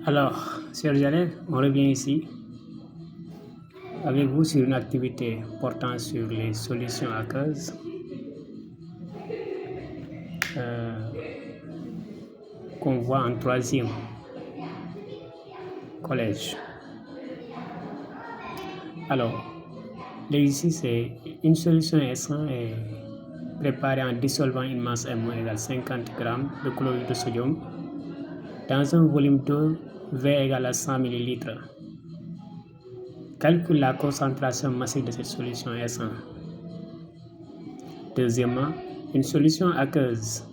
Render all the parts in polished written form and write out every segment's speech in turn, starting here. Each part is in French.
Alors, chers élèves, on revient ici avec vous sur une activité portant sur les solutions aqueuses. Qu'on voit en 3e collège. Alors, l'exercice c'est une solution S1 est préparée en dissolvant une masse M égale 50 g de chlorure de sodium dans un volume d'eau V égale à 100 ml. Calcule la concentration massive de cette solution S1. Deuxièmement, une solution aqueuse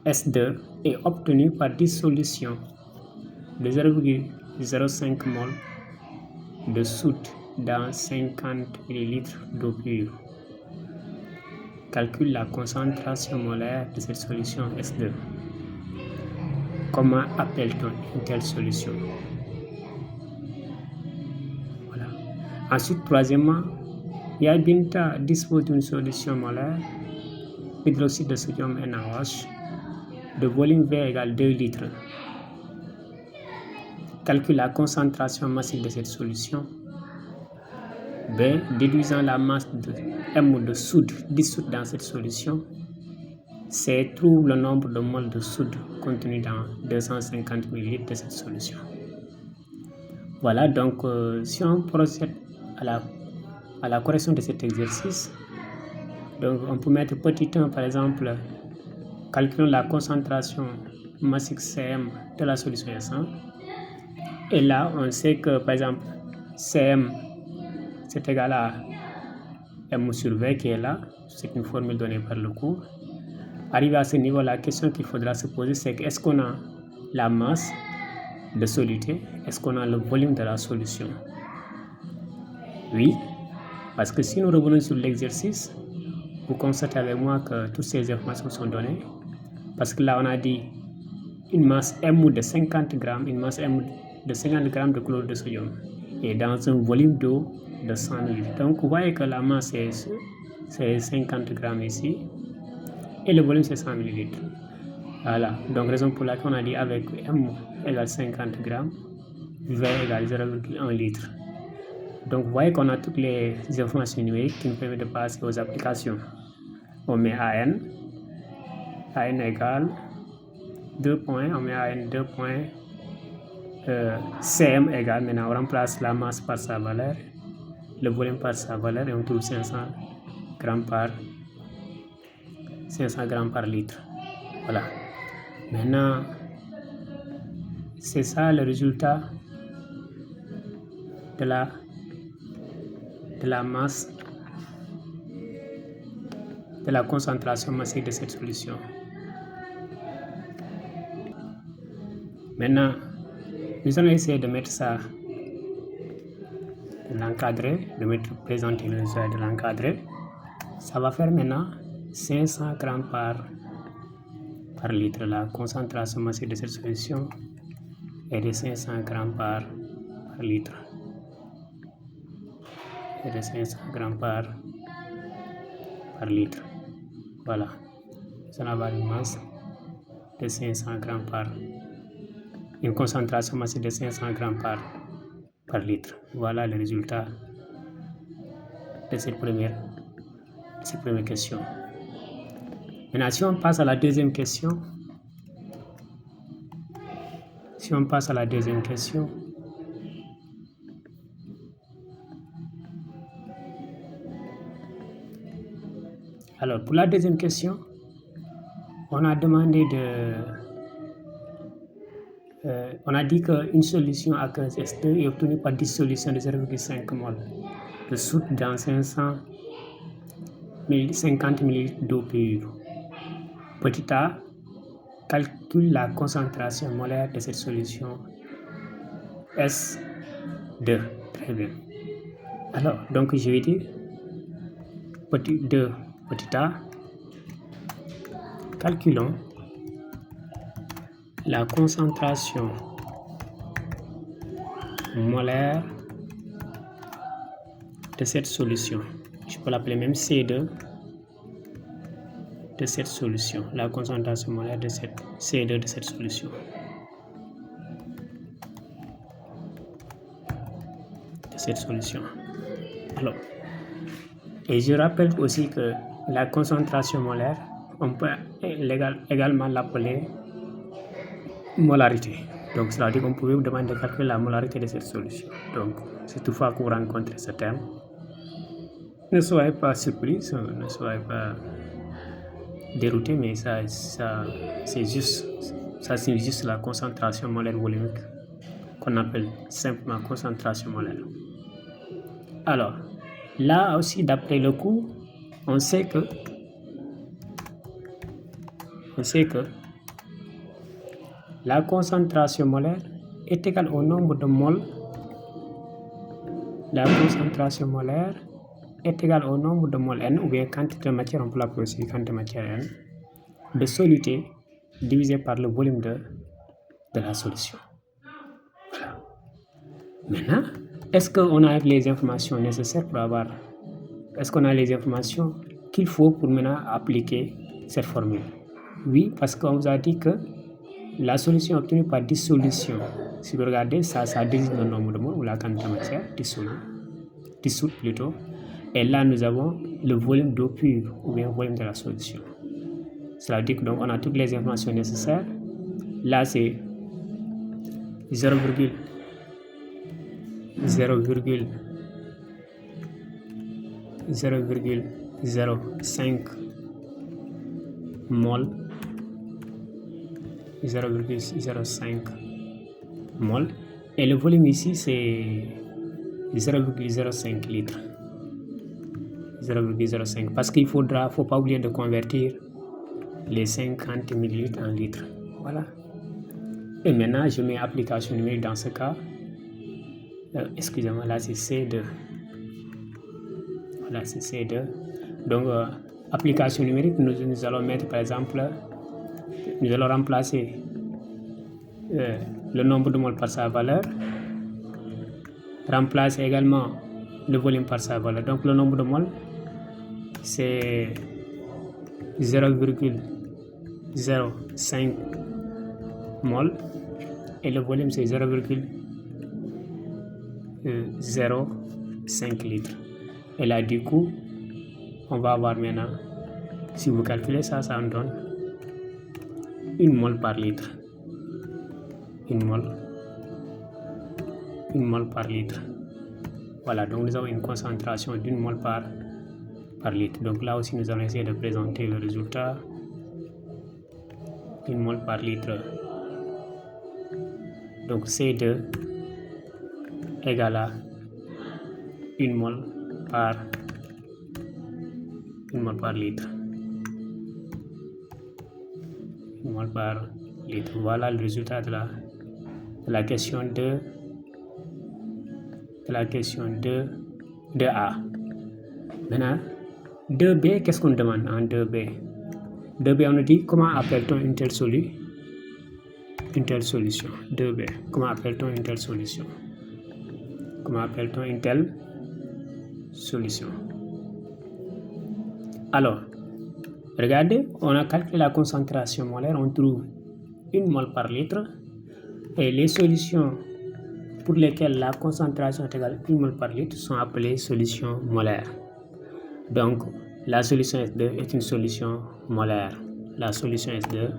S2 est obtenue par dissolution de 0,05 mol de soude dans 50 ml d'eau pure. Calcule la concentration molaire de cette solution S2. Comment appelle-t-on une telle solution? Voilà. Ensuite, troisièmement, Yabinta dispose d'une solution molaire hydroxyde de sodium NaOH de volume V égale 2 litres. Calcule la concentration massive de cette solution. B. Déduisant la masse de M de soude dissoute dans cette solution. C. Trouve le nombre de moles de soude contenu dans 250 ml de cette solution. Voilà, donc si on procède à la correction de cet exercice, donc on peut mettre petit 1 par exemple, calculons la concentration massique Cm de la solution S1. Et là, on sait que par exemple, Cm c'est égal à M sur V qui est là, c'est une formule donnée par le cours. Arrivé à ce niveau, la question qu'il faudra se poser, c'est que est-ce qu'on a la masse de soluté, est-ce qu'on a le volume de la solution? Oui, parce que si nous revenons sur l'exercice, vous constatez avec moi que toutes ces informations sont données. Parce que là, on a dit une masse M de 50 grammes, une masse M de 50 grammes de chlorure de sodium et dans un volume d'eau de 100 ml. Donc, vous voyez que la masse c'est 50 grammes ici et le volume c'est 100 ml. Voilà, donc raison pour laquelle on a dit avec M égale 50 grammes, V égale 0,1 litre. Donc, vous voyez qu'on a toutes les informations numériques qui nous permettent de passer aux applications. On met AN égale 2 points, on met AN 2 points, Cm égale, maintenant on remplace la masse par sa valeur, le volume par sa valeur et on trouve 500 grammes par litre. Voilà. Maintenant, c'est ça le résultat de la masse, de la concentration massive de cette solution. Maintenant, nous allons essayer de mettre ça, de l'encadrer, de présenter le résultat de l'encadrer. Ça va faire maintenant 500 grammes par litre. La concentration massive de cette solution est de 500 grammes par litre. Et de 500 grammes par litre. Voilà. Ça va avoir une masse de 500 grammes une concentration massive de 500 grammes par litre. Voilà le résultat de cette première question. Maintenant, si on passe à la deuxième question, alors pour la deuxième question, on a demandé on a dit qu'une solution aqueuse S2 est obtenue par dissolution de 0,5 mol de soude dans 50 ml d'eau pure. Petit a, calcule la concentration molaire de cette solution S2. Très bien. Alors, donc je vais dire petit a, calculons la concentration molaire de cette solution. Je peux l'appeler même C2. de cette solution, la concentration molaire de cette C2 de cette solution. Alors, et je rappelle aussi que la concentration molaire, on peut également l'appeler molarité. Donc, cela veut dire qu'on pouvait vous demander de calculer la molarité de cette solution. Donc, si toutefois que vous rencontrez ce terme, ne soyez pas surpris, ne soyez pas dérouté, mais ça signifie juste la concentration molaire volumique qu'on appelle simplement concentration molaire. Alors, là aussi, d'après le cours, on sait que la concentration molaire est égale au nombre de moles. La concentration molaire est égale au nombre de moles N, ou bien quantité de matière, on peut l'appeler aussi quantité de matière N, de soluté divisé par le volume de la solution. Voilà. Maintenant, est-ce qu'on a les informations nécessaires pour avoir... Est-ce qu'on a les informations qu'il faut pour maintenant appliquer cette formule? Oui, parce qu'on vous a dit que la solution obtenue par dissolution, si vous regardez, ça désigne le nombre de moles ou la quantité de matière dissoute plutôt. Et là, nous avons le volume d'eau pure ou bien volume de la solution. Cela veut dire que donc on a toutes les informations nécessaires. Là, c'est 0,05 mol. 0,05 mol. Et le volume ici, c'est 0,05 litres. 0,05 parce qu'il faut pas oublier de convertir les 50 millilitres en litres. Voilà. Et maintenant, je mets application numérique dans ce cas. Excusez-moi, là c'est C2. Voilà, c'est C2. Donc, application numérique, nous allons mettre par exemple, nous allons remplacer le nombre de moles par sa valeur. Remplacer également le volume par sa valeur. Donc, le nombre de moles, c'est 0,05 mol et le volume c'est 0,05 litres. Et là du coup on va avoir maintenant, si vous calculez ça en donne 1 mol par litre. 1 mol par litre. Voilà, donc nous avons une concentration d'1 mol par litre. Donc là aussi nous allons essayer de présenter le résultat. 1 mol par litre. Donc C2 égale à 1 mol par litre. 1 mol par litre. Voilà le résultat de la question de A. Maintenant, 2B, qu'est-ce qu'on demande en 2B? 2B, on nous dit comment appelle-t-on une telle solution? 2B, comment appelle-t-on une telle solution? Alors, regardez, on a calculé la concentration molaire, on trouve 1 mol par litre. Et les solutions pour lesquelles la concentration est égale à 1 mol par litre sont appelées solutions molaires. Donc, la solution S2 est une solution molaire. La solution S2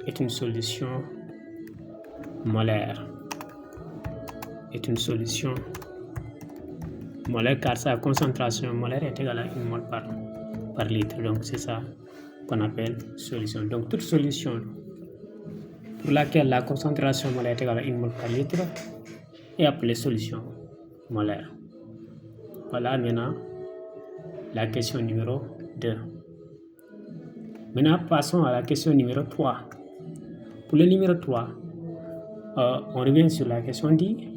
est une solution molaire. Car sa concentration molaire est égale à 1 mol par litre. Donc, c'est ça qu'on appelle solution. Donc, toute solution pour laquelle la concentration molaire est égale à 1 mol par litre est appelée solution molaire. Voilà maintenant la question numéro 2. Maintenant, passons à la question numéro 3. Pour le numéro 3, on revient sur la question dit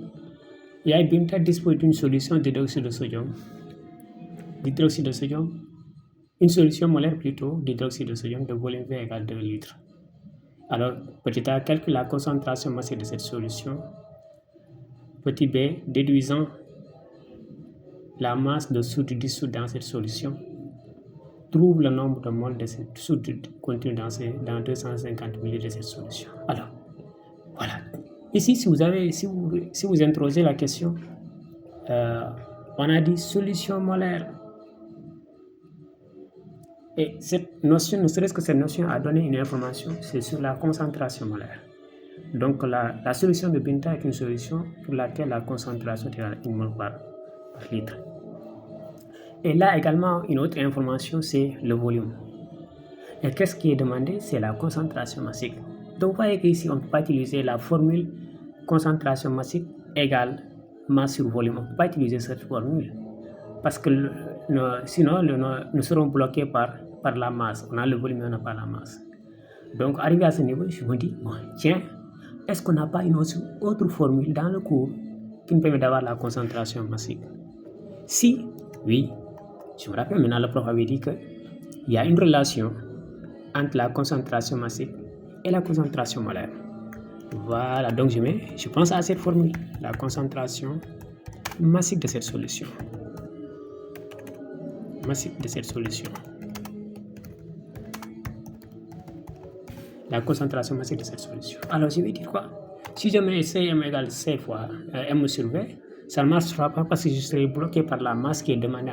Yai Bimta dispose d'une solution d'hydroxyde de sodium. Une solution molaire plutôt d'hydroxyde de sodium de volume V égale 2 litres. Alors, petit a, calcule la concentration massive de cette solution. Petit b, déduisant la masse de soude dissoute dans cette solution, trouve le nombre de moles de cette soude contenue dans 250 ml de cette solution. Alors, voilà. Ici, si vous interrogez la question, on a dit solution molaire. Et cette notion, ne serait-ce que cette notion a donné une information, c'est sur la concentration molaire. Donc la solution de Binta est une solution pour laquelle la concentration est à 1 mol par litre. Et là également, une autre information, c'est le volume. Et qu'est-ce qui est demandé? C'est la concentration massique. Donc vous voyez qu'ici, on ne peut pas utiliser la formule concentration massique égale masse sur volume. On ne peut pas utiliser cette formule. Parce que sinon, nous serons bloqués par la masse. On a le volume, mais on n'a pas la masse. Donc arrivé à ce niveau, je me dis, bon, tiens, est-ce qu'on n'a pas une autre formule dans le cours qui nous permet d'avoir la concentration massique? Si, oui, je me rappelle maintenant, le prof avait dit qu'il y a une relation entre la concentration massique et la concentration molaire. Voilà, donc je pense à cette formule, la concentration massique de cette solution. Massique de cette solution. La concentration massique de cette solution. Alors, je vais dire quoi? Si je mets Cm égale C fois M sur V, ça ne marchera pas parce que je serai bloqué par la masse qui est demandée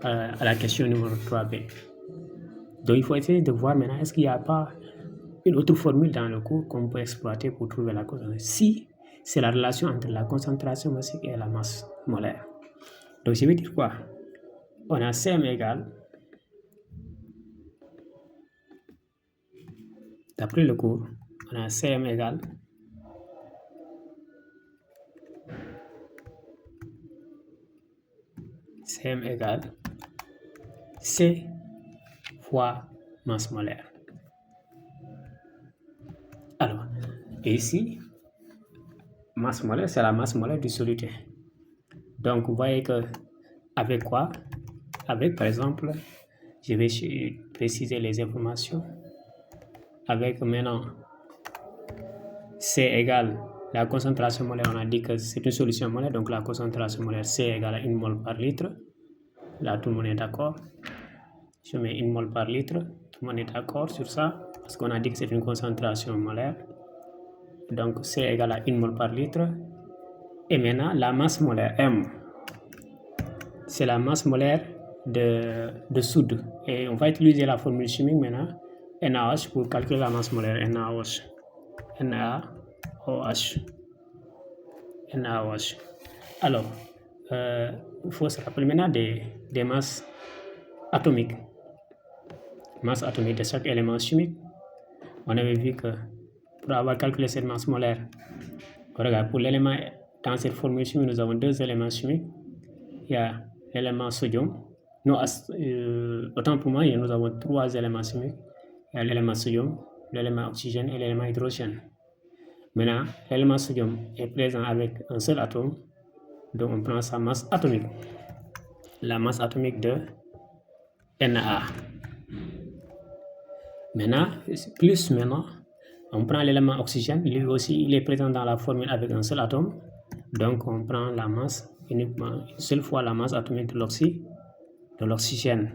à la question numéro 3b. Donc, il faut essayer de voir maintenant, est-ce qu'il n'y a pas une autre formule dans le cours qu'on peut exploiter pour trouver la concentration? Si, c'est la relation entre la concentration massique et la masse molaire. Donc, je vais dire quoi? On a Cm égale, d'après le cours, on a Cm égale C fois masse molaire. Alors, et ici, masse molaire, c'est la masse molaire du soluté. Donc, vous voyez que avec quoi? Avec, par exemple, je vais préciser les informations. Avec maintenant C égale la concentration molaire, on a dit que c'est une solution molaire, donc la concentration molaire C égale à 1 mol par litre. Là, tout le monde est d'accord. Je mets 1 mol par litre. Tout le monde est d'accord sur ça, parce qu'on a dit que c'est une concentration molaire. Donc, C égale à 1 mol par litre. Et maintenant, la masse molaire, M, c'est la masse molaire de soude. Et on va utiliser la formule chimique maintenant, NaOH, pour calculer la masse molaire, NaOH. Alors, il faut se rappeler maintenant des masses atomiques. Masse atomique de chaque élément chimique. On avait vu que pour avoir calculé cette masse molaire, regarde, pour l'élément, dans cette formule chimique, nous avons 2 éléments chimiques. Il y a l'élément sodium. Autant pour moi, nous avons 3 éléments chimiques. Il y a l'élément sodium, l'élément oxygène et l'élément hydrogène. Maintenant, l'élément sodium est présent avec un seul atome, donc on prend sa masse atomique. La masse atomique de Na. Maintenant, on prend l'élément oxygène, lui aussi il est présent dans la formule avec un seul atome, donc on prend la masse uniquement une seule fois la masse atomique de l'oxygène.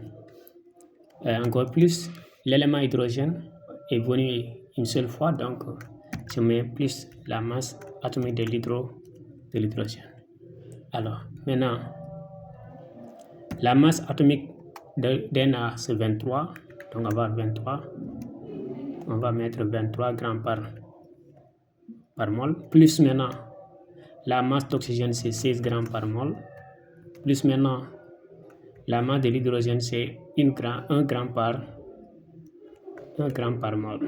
Encore plus, l'élément hydrogène est venu une seule fois, donc je mets plus la masse atomique de l'hydrogène. Alors, maintenant, la masse atomique de Na c'est 23, donc on va avoir 23. On va mettre 23 grammes par mol, plus maintenant la masse d'oxygène c'est 16 grammes par mol, plus maintenant la masse de l'hydrogène c'est 1 gramme par mol.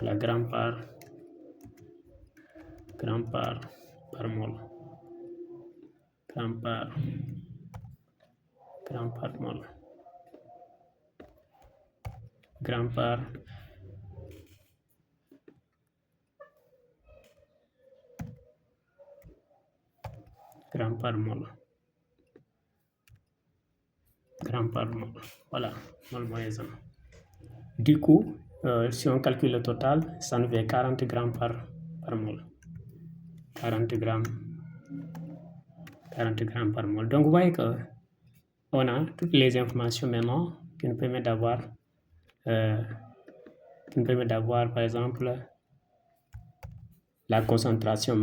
La gramme par mol. Gramme par mol. Gramme par mol. Gramme par mol. Voilà, mol moins 1. Du coup, si on calcule le total, ça nous fait 40 grammes par mol. 40 40 grammes par mol. Donc vous voyez que on a toutes les informations maintenant qui nous permettent d'avoir par exemple la concentration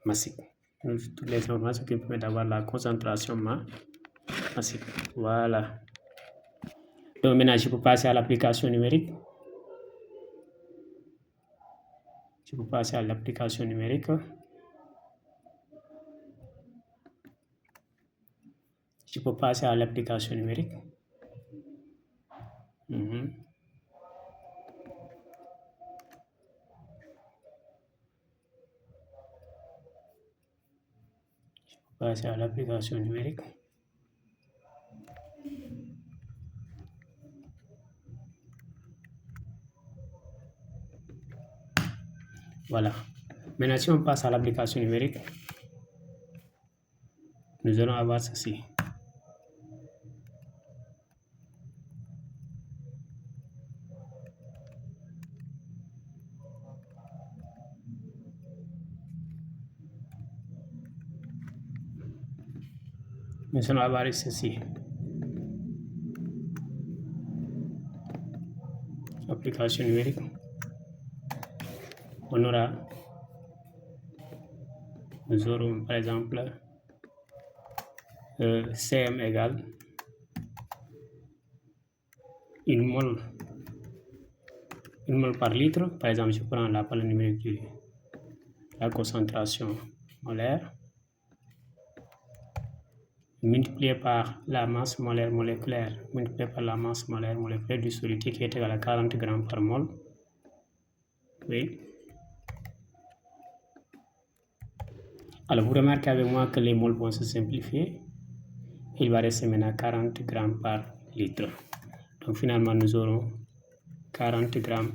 massique. Toutes les informations qui nous permettent d'avoir la concentration massique. Voilà. Donc maintenant je peux passer à l'application numérique. Je peux passer à l'application numérique. Je peux passer à l'application numérique. Je peux passer à l'application numérique. Voilà. Maintenant, si on passe à l'application numérique, nous allons avoir ceci. Nous allons avoir ceci. Application numérique. Nous aurons par exemple CM égale une mole par litre. Par exemple, je prends la palette numérique de la concentration molaire multiplié par la masse molaire moléculaire multiplié par la masse molaire moléculaire du solide qui est égal à 40 grammes par mol. Oui. Alors, vous remarquez avec moi que les moles vont se simplifier. Il va rester maintenant 40 grammes par litre. Donc, finalement, nous aurons 40 grammes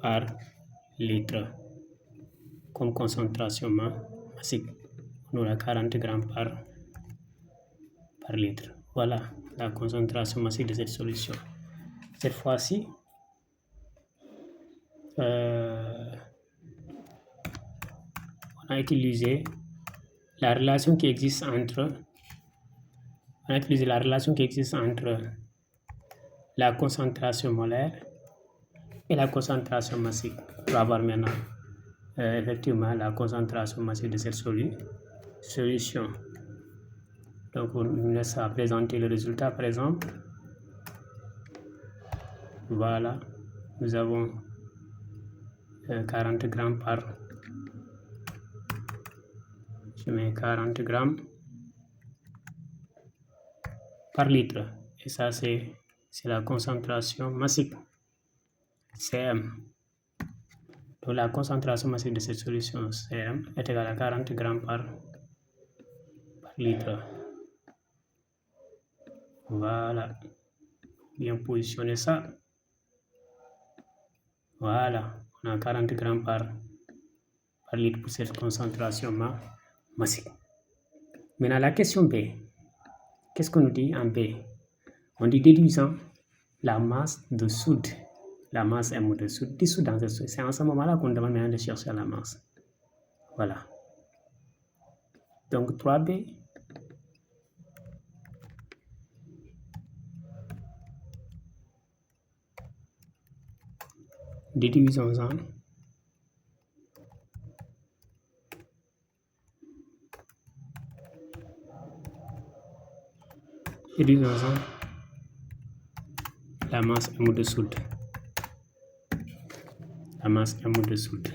par litre comme concentration massique. On aura 40 grammes par litre. Voilà la concentration massique de cette solution. Cette fois-ci, on a utilisé la relation qui existe entre la concentration molaire et la concentration massique pour avoir maintenant effectivement la concentration massique de cette solution. Donc on nous laisse à présenter le résultat par exemple. Voilà, nous avons 40 grammes je mets 40 grammes par litre et ça c'est la concentration massique CM. Donc la concentration massique de cette solution CM est égale à 40 grammes par litre. Voilà, bien positionner ça. Voilà, on a 40 grammes par litre pour cette concentration massique. Maintenant la question B, qu'est-ce qu'on nous dit en B? On dit déduisant la masse de soude, la masse M de soude dissoute dans cette solution. C'est en ce moment-là qu'on demande maintenant de chercher la masse. Voilà. Donc 3B. Déduisons-en la masse M de soude. La masse M de soude.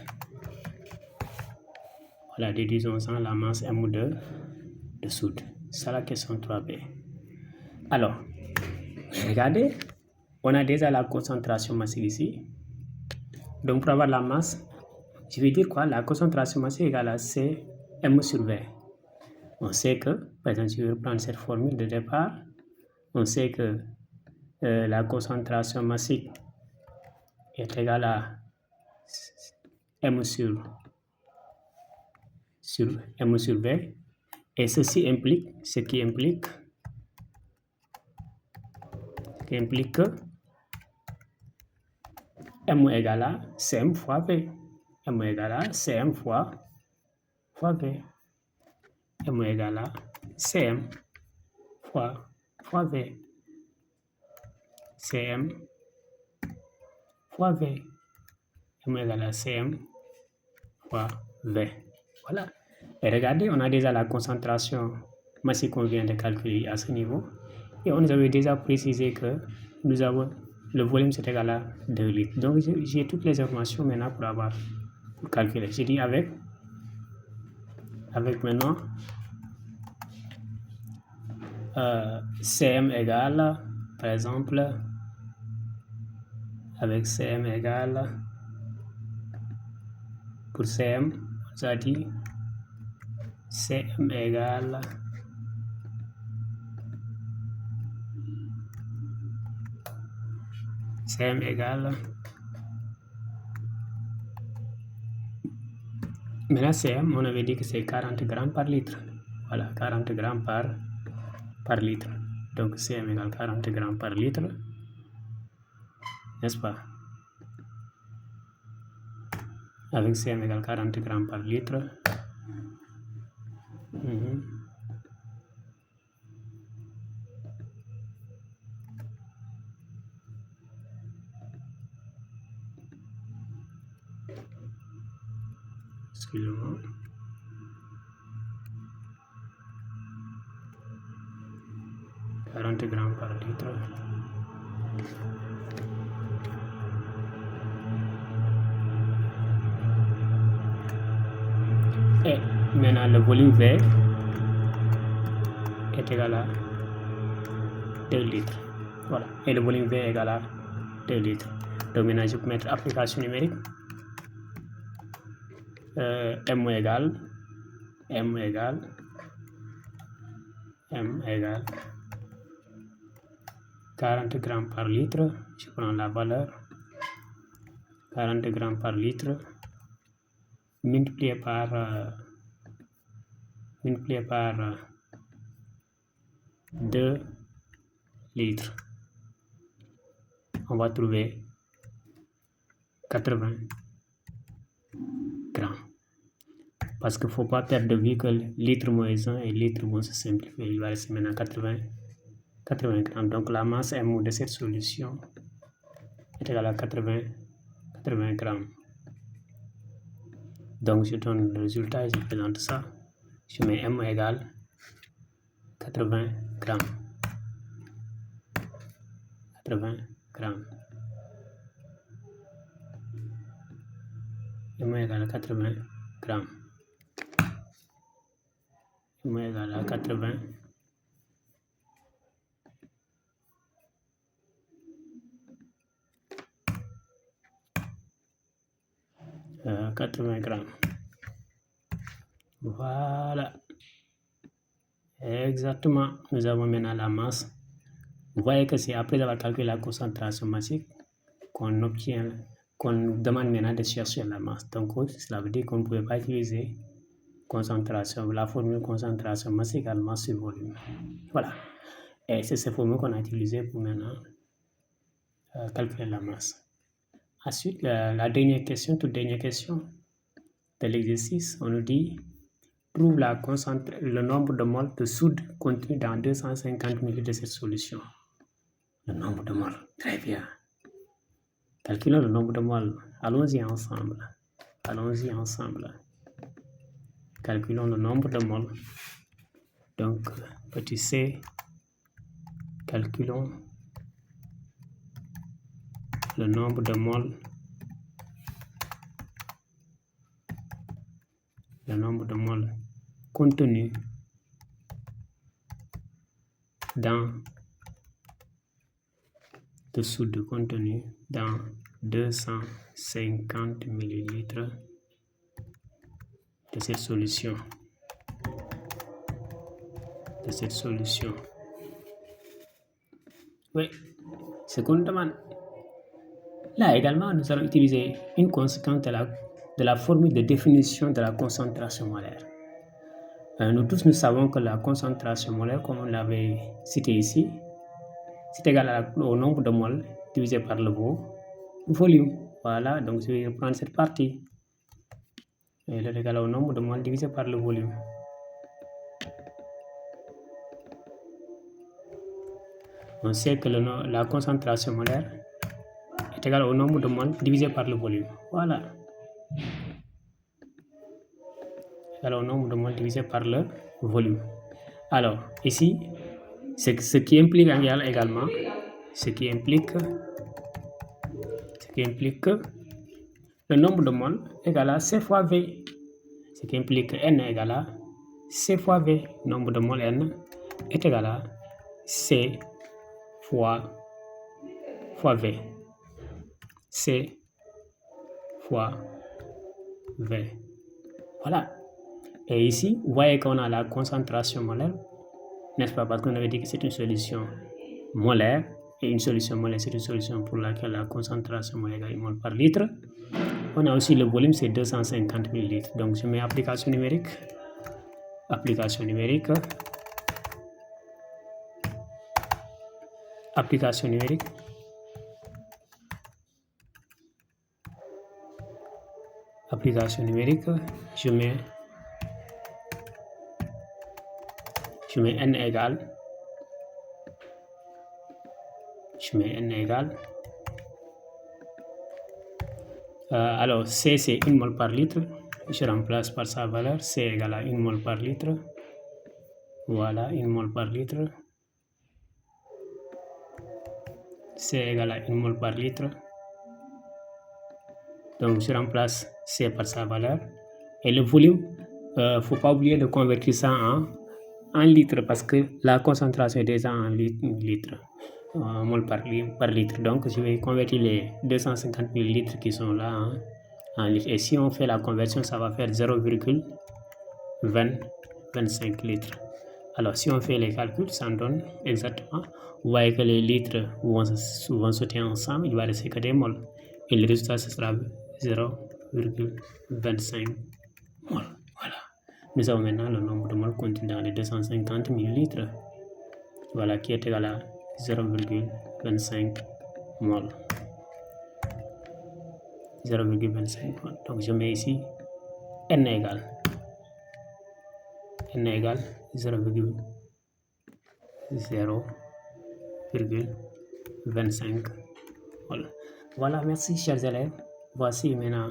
Voilà, déduisons-en la masse M de soude. C'est la question 3B. Alors, regardez, on a déjà la concentration massique ici. Donc, pour avoir la masse, je vais dire quoi? La concentration massique égale à CM sur V. On sait que, par exemple, si je vais reprendre cette formule de départ, on sait que la concentration massique est égale à M sur V. Et ceci implique, ce qui implique que M égale à CM fois V. M égale à CM fois V. M égale à Cm fois V. Cm fois V. M égale à Cm fois V. Voilà. Et regardez, on a déjà la concentration massive qu'on vient de calculer à ce niveau. Et on nous avait déjà précisé que nous avons le volume c'est égal à 2 litres. Donc j'ai toutes les informations maintenant pour calculer. J'ai dit avec maintenant Cm égale, par exemple, avec Cm égale, pour Cm, on a dit Cm égale maintenant Cm, on avait dit que c'est 40 grammes par litre. Voilà, 40 grammes par litre. Donc Cm égale 40 grammes par litre, n'est-ce pas? Avec Cm égale 40 grammes par litre. Excusez-moi. « 40 grammes par litre. Et maintenant le volume V est égal à 2 litres. Voilà. Et le volume V est égal à 2 litres. Donc maintenant je peux mettre application numérique. M égale 40 grammes par litre. Je prends la valeur 40 grammes par litre multiplié par 2 litres. On va trouver 80 grammes. Parce qu'il ne faut pas perdre de vue que litre moins 1 et litre vont se simplifier. Il va rester maintenant 80 grammes. Donc la masse M de cette solution est égale à 80 grammes. Donc je donne le résultat et je présente ça. Je mets M égale 80 grammes. 80 grammes. M égale 80 grammes. M égale à 80 grammes. Voilà. Exactement. Nous avons maintenant la masse. Vous voyez que c'est après avoir calculé la concentration massive qu'on demande maintenant de chercher la masse. Donc cela veut dire qu'on ne pouvait pas utiliser la formule concentration masse égale masse sur volume. Voilà. Et c'est cette formule qu'on a utilisée pour maintenant calculer la masse. Ensuite, la dernière question, toute dernière question de l'exercice, on nous dit trouve le nombre de moles de soude contenu dans 250 ml de cette solution. Le nombre de moles, très bien. Calculons le nombre de moles. Allons-y ensemble. Calculons le nombre de moles. Donc, petit c, calculons le nombre de moles. Le nombre de moles contenu dans de soude contenu dans 250 ml de cette solution. Oui, ce qu'on demande. Là également, nous allons utiliser une conséquence de la formule de définition de la concentration molaire. Nous tous, nous savons que la concentration molaire, comme on l'avait cité ici, c'est égal au nombre de moles divisé par le volume. Voilà, donc je vais reprendre cette partie. Et c'est égal au nombre de moles divisé par le volume. On sait que la concentration molaire est égale au nombre de moles divisé par le volume. Voilà. Égal au nombre de moles divisé par le volume. Alors, ici, ce qui implique également, ce qui implique le nombre de moles égal à C fois V. Ce qui implique N égale à C fois V. Nombre de moles N est égal à C fois V. C fois V. Voilà. Et ici, vous voyez qu'on a la concentration molaire, n'est-ce pas? Parce qu'on avait dit que c'est une solution molaire. Et une solution molaire, c'est une solution pour laquelle la concentration molaire est mol par litre. On a aussi le volume, c'est 250 ml. Donc, je mets application numérique. Application numérique. Application numérique. Application numérique. Je mets N égale. Je mets N égale. Alors, C, c'est 1 mol par litre. Je remplace par sa valeur. C égale à 1 mol par litre. Voilà, 1 mol par litre. C égale à 1 mol par litre. Donc, je remplace C par sa valeur. Et le volume, il ne faut pas oublier de convertir ça en litres parce que la concentration est déjà en litres. Mol par litre. Donc, je vais convertir les 250 000 litres qui sont là en litres. Et si on fait la conversion, ça va faire 0,25 litres. Alors, si on fait les calculs, ça donne exactement. Vous voyez que les litres vont sauter ensemble, il va rester que des moles. Et le résultat, ce sera 0,25 moles. Voilà. Nous avons maintenant le nombre de moles contenu dans les 250 millilitres. Voilà, qui est égal à 0,25 mol. 0,25 mol. Donc je mets ici N égale 0,25 mol. Voilà, merci chers élèves. Voici maintenant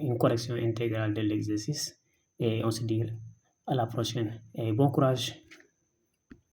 une correction intégrale de l'exercice et on se dit à la prochaine et bon courage.